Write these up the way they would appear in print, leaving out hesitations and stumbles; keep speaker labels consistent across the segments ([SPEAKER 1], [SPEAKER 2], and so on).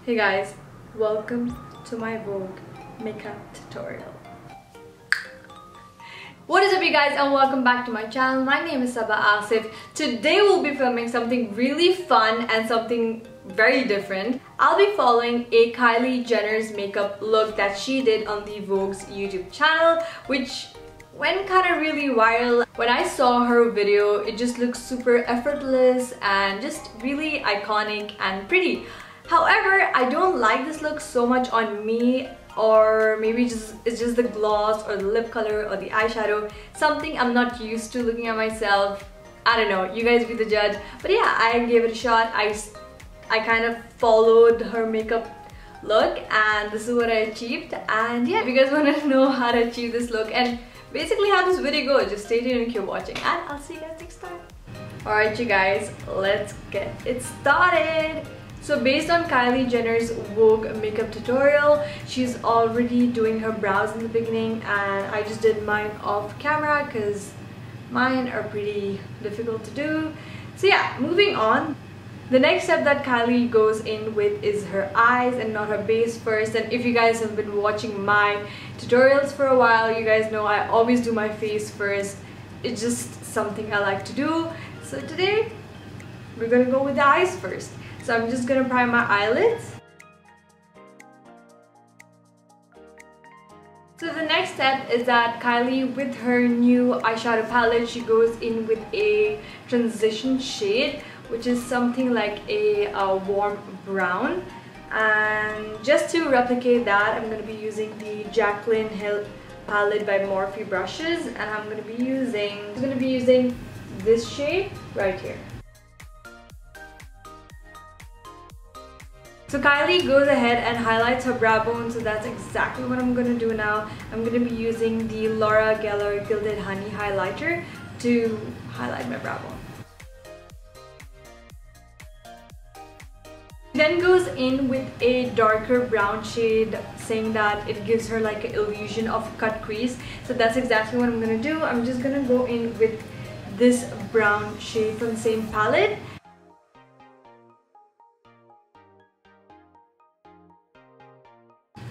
[SPEAKER 1] Hey guys, welcome to my Vogue makeup tutorial. What is up you guys, and welcome back to my channel. My name is Sabah Asif. Today we'll be filming something really fun and something very different. I'll be following a Kylie Jenner's makeup look that she did on the Vogue's YouTube channel, which went kind of really viral. When I saw her video, it just looks super effortless and just really iconic and pretty. However, I don't like this look so much on me, or maybe it's just the gloss or the lip color or the eyeshadow. Something I'm not used to looking at myself. I don't know, you guys be the judge. But yeah, I gave it a shot. I kind of followed her makeup look and this is what I achieved. And yeah, if you guys want to know how to achieve this look and basically how this video goes, just stay tuned and keep watching, and I'll see you guys next time. Alright you guys, let's get it started. So based on Kylie Jenner's Vogue makeup tutorial, she's already doing her brows in the beginning, and I just did mine off camera because mine are pretty difficult to do. So yeah, moving on. The next step that Kylie goes in with is her eyes and not her base first. And if you guys have been watching my tutorials for a while, you guys know I always do my face first. It's just something I like to do. So today, we're gonna go with the eyes first. So I'm just gonna prime my eyelids. So the next step is that Kylie, with her new eyeshadow palette, she goes in with a transition shade, which is something like a warm brown. And just to replicate that, I'm going to be using the Jaclyn Hill palette by Morphe brushes, and I'm going to be using this shade right here. So Kylie goes ahead and highlights her brow bone, so that's exactly what I'm going to do now. I'm going to be using the Laura Geller Gilded Honey highlighter to highlight my brow bone. Then goes in with a darker brown shade, saying that it gives her like an illusion of cut crease. So that's exactly what I'm going to do. I'm just going to go in with this brown shade from the same palette.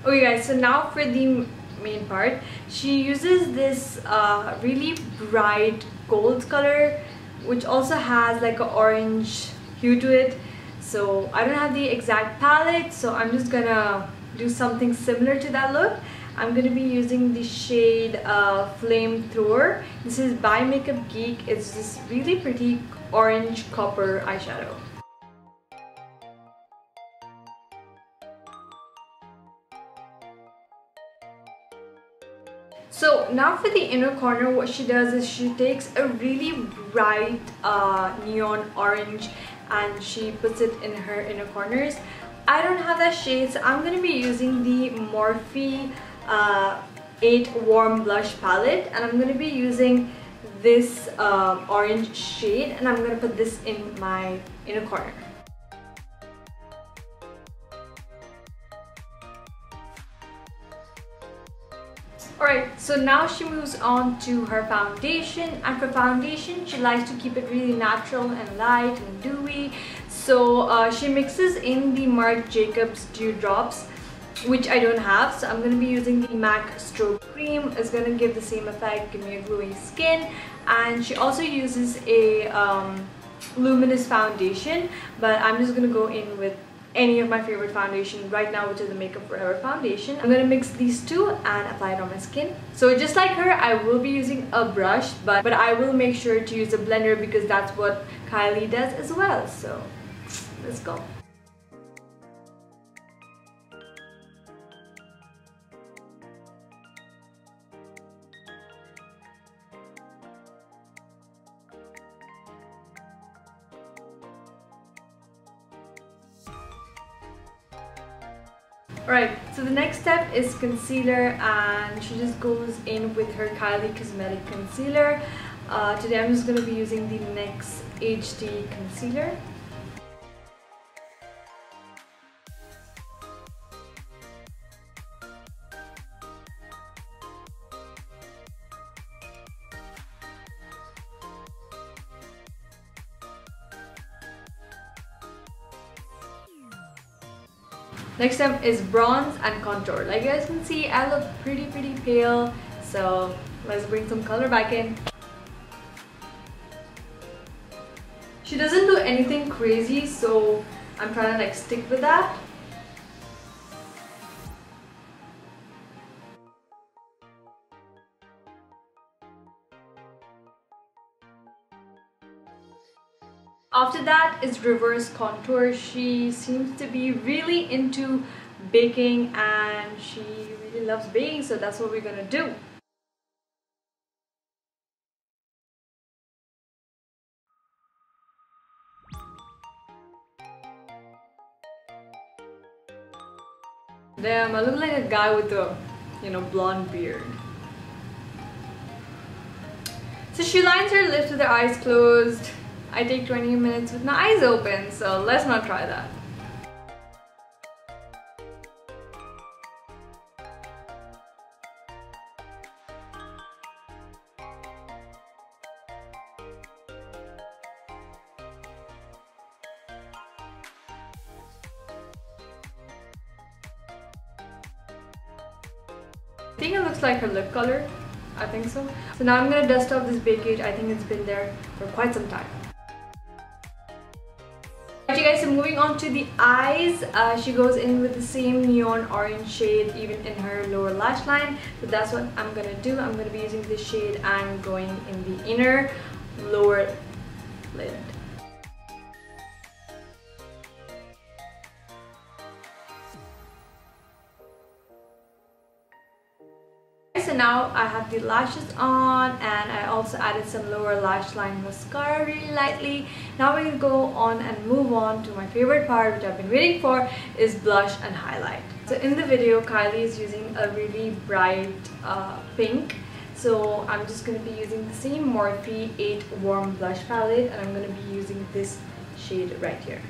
[SPEAKER 1] Okay guys, so now for the main part. She uses this really bright gold color, which also has like an orange hue to it. So I don't have the exact palette, so I'm just gonna do something similar to that look. I'm gonna be using the shade Flamethrower. This is by Makeup Geek. It's this really pretty orange copper eyeshadow. So now for the inner corner, what she does is she takes a really bright neon orange and she puts it in her inner corners. I don't have that shade, so I'm going to be using the Morphe 8 Warm Blush palette, and I'm going to be using this orange shade, and I'm going to put this in my inner corner. Alright, so now she moves on to her foundation, and for foundation she likes to keep it really natural and light and dewy. So she mixes in the Marc Jacobs Dewdrops, which I don't have, so I'm going to be using the MAC Stroke Cream. It's going to give the same effect, give me a glowy skin. And she also uses a luminous foundation, but I'm just going to go in with any of my favorite foundation right now, which is the Makeup Forever foundation. I'm gonna mix these two and apply it on my skin. So just like her, I will be using a brush, but I will make sure to use a blender because that's what Kylie does as well. So let's go. Alright, so the next step is concealer, and she just goes in with her Kylie Cosmetic Concealer. Today I'm just going to be using the NYX HD Concealer. Next up is bronze and contour. Like you guys can see, I look pretty pale, so let's bring some color back in. She doesn't do anything crazy, so I'm trying to like stick with that. After that is reverse contour. She seems to be really into baking and she really loves baking, so that's what we're gonna do. Damn, I look like a guy with a, blonde beard. So she lines her lips with her eyes closed. I take 20 minutes with my eyes open, so let's not try that. I think it looks like her lip color. I think so. So now I'm gonna dust off this bakage. I think it's been there for quite some time. Alright you guys, so moving on to the eyes. She goes in with the same neon orange shade even in her lower lash line. So that's what I'm gonna do. I'm gonna be using this shade and going in the inner lower lid. So now I have the lashes on and I also added some lower lash line mascara really lightly. Now we're going to go on and move on to my favorite part, which I've been waiting for, is blush and highlight. So in the video, Kylie is using a really bright pink. So I'm just going to be using the same Morphe 8 Warm Blush palette and I'm going to be using this shade right here.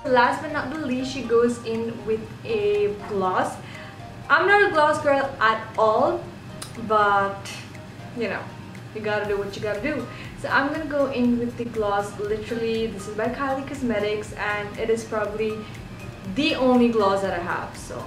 [SPEAKER 1] Last but not the least, she goes in with a gloss. I'm not a gloss girl at all, but you gotta do what you gotta do. So I'm gonna go in with the gloss. Literally, this is by Kylie Cosmetics and it is probably the only gloss that I have. So